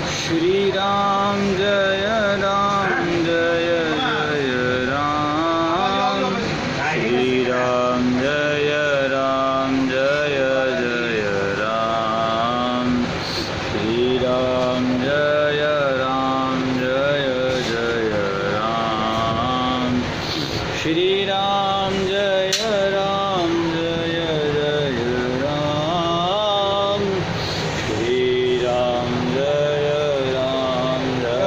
श्री राम जय राम जय जय राम श्री राम जय राम जय जय राम श्री राम जय राम जय जय राम श्री राम जय राम जय जय राम श्री राम जय राम जय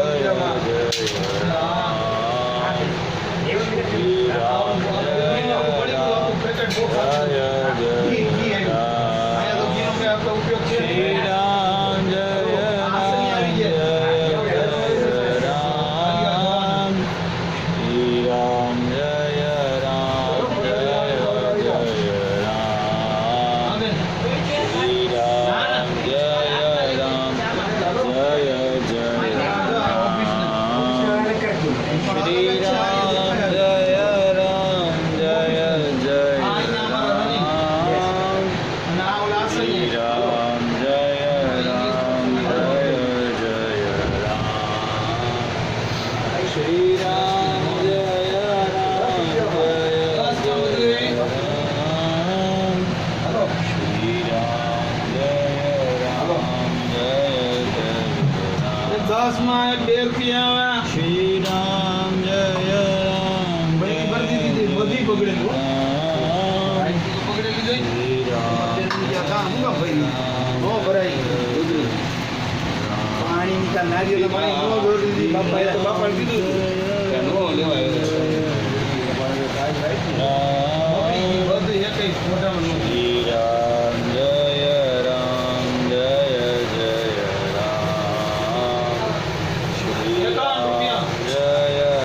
जय राम श्री राम जय राम जय जय श्री राम जय राम પાણી નારિયેળ પાણી ન ગોળી દીધી બાપા